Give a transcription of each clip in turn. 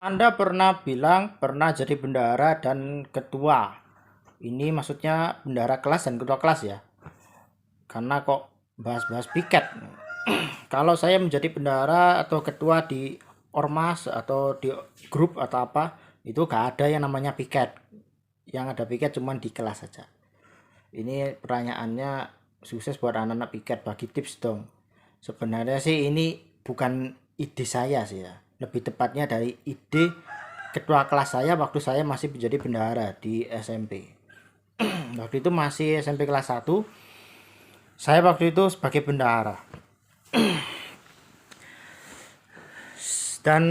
Anda pernah bilang pernah jadi bendahara dan ketua. Ini maksudnya bendahara kelas dan ketua kelas ya. Karena kok bahas-bahas piket. Kalau saya menjadi bendahara atau ketua di ormas atau di grup atau apa, itu gak ada yang namanya piket. Yang ada piket cuma di kelas saja. Ini pertanyaannya sukses buat anak-anak piket, bagi tips dong. Sebenarnya sih ini bukan ide saya sih ya. Lebih tepatnya dari ide ketua kelas saya waktu saya masih menjadi bendahara di SMP. Waktu itu masih SMP kelas 1. Saya waktu itu sebagai bendahara. Dan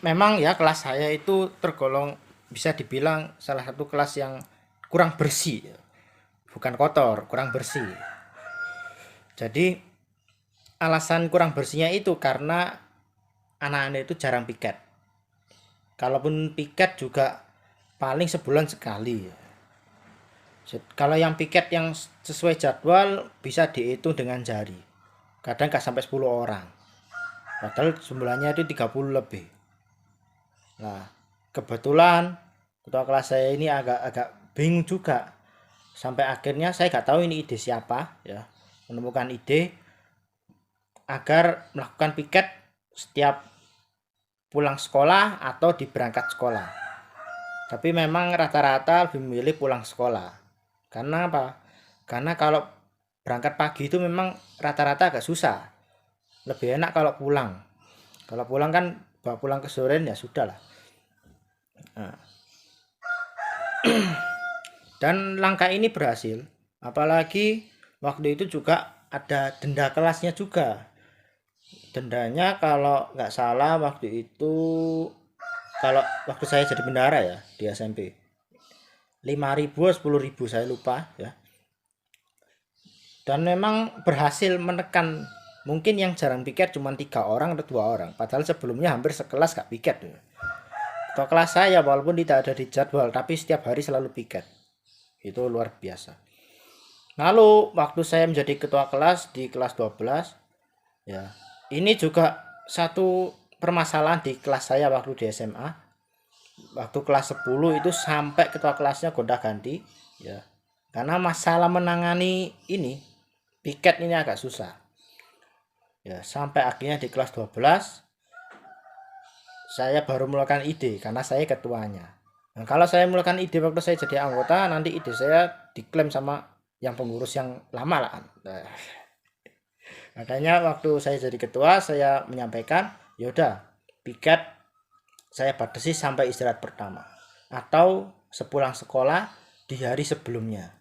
memang ya kelas saya itu tergolong bisa dibilang salah satu kelas yang kurang bersih. Bukan kotor, kurang bersih. Jadi alasan kurang bersihnya itu karena anak-anak itu jarang piket. Kalaupun piket juga paling sebulan sekali. Kalau yang piket yang sesuai jadwal bisa dihitung dengan jari. Kadang gak sampai 10 orang. Padahal jumlahnya itu 30 lebih. Nah, kebetulan ketua kelas saya ini agak bingung juga. Sampai akhirnya saya gak tahu ini ide siapa ya. Menemukan ide agar melakukan piket setiap pulang sekolah atau di berangkat sekolah. Tapi memang rata-rata lebih memilih pulang sekolah. Karena apa? Karena kalau berangkat pagi itu memang rata-rata agak susah. Lebih enak kalau pulang. Kalau pulang kan bawa pulang ke sore ya sudah lah. Nah. Dan langkah ini berhasil. Apalagi waktu itu juga ada denda kelasnya juga. Dendanya kalau nggak salah waktu itu, kalau waktu saya jadi bendahara ya di SMP, 5.000 atau 10.000 saya lupa ya. Dan memang berhasil menekan, mungkin yang jarang piket cuma 3 orang atau 2 orang. Padahal sebelumnya hampir sekelas gak piket. Ketua kelas saya walaupun tidak ada di jadwal tapi setiap hari selalu piket. Itu luar biasa. Lalu waktu saya menjadi ketua kelas di kelas 12 ya, ini juga satu permasalahan di kelas saya waktu di SMA. Waktu kelas 10 itu sampai ketua kelasnya gonta-ganti ya. Karena masalah menangani ini piket ini agak susah. Ya, sampai akhirnya di kelas 12 saya baru melakukan ide karena saya ketuanya. Nah, kalau saya melakukan ide waktu saya jadi anggota, nanti ide saya diklaim sama yang pengurus yang lama lah. Nah, makanya waktu saya jadi ketua saya menyampaikan, yaudah piket saya batasi sampai istirahat pertama atau sepulang sekolah di hari sebelumnya.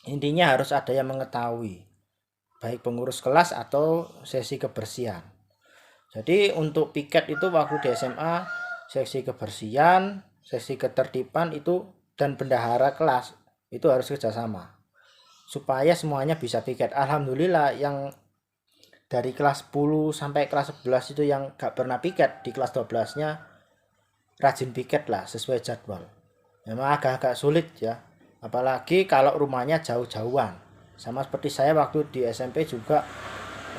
Intinya harus ada yang mengetahui, baik pengurus kelas atau sesi kebersihan. Jadi untuk piket itu waktu di SMA, sesi kebersihan, sesi ketertiban itu dan bendahara kelas itu harus kerjasama supaya semuanya bisa piket. Alhamdulillah yang dari kelas 10 sampai kelas 11 itu yang gak pernah piket, di kelas 12-nya rajin piket lah sesuai jadwal. Memang agak-agak sulit ya, apalagi kalau rumahnya jauh-jauhan. Sama seperti saya waktu di SMP juga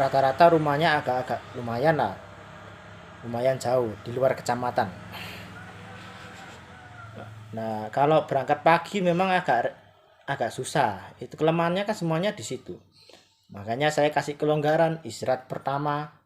rata-rata rumahnya agak-agak lumayan lah, lumayan jauh di luar kecamatan. Nah kalau berangkat pagi memang agak susah. Itu kelemahannya kan semuanya di situ. Makanya saya kasih kelonggaran istirahat pertama.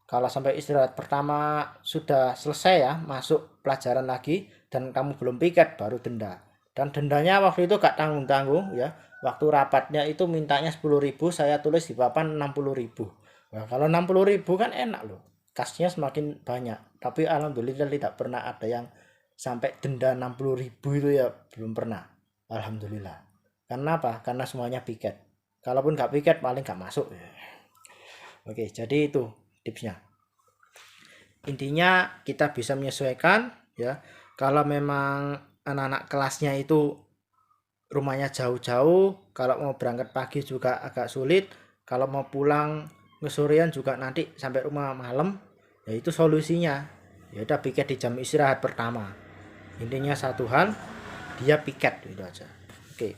Kalau sampai istirahat pertama sudah selesai ya, masuk pelajaran lagi dan kamu belum piket baru denda. Dan dendanya waktu itu gak tanggung-tanggung ya. Waktu rapatnya itu mintanya 10.000, saya tulis di papan 60.000. Nah, kalau 60.000 kan enak loh. Kasnya semakin banyak. Tapi alhamdulillah tidak pernah ada yang sampai denda 60.000 itu ya, belum pernah. Alhamdulillah. Karena apa? Karena semuanya piket. Kalaupun gak piket paling gak masuk. Oke, jadi itu tipsnya. Intinya kita bisa menyesuaikan ya. Kalau memang anak-anak kelasnya itu rumahnya jauh-jauh, kalau mau berangkat pagi juga agak sulit, kalau mau pulang kesorean juga nanti sampai rumah malam, ya itu solusinya. Ya udah piket di jam istirahat pertama. Intinya satu hal, dia piket itu aja. Oke.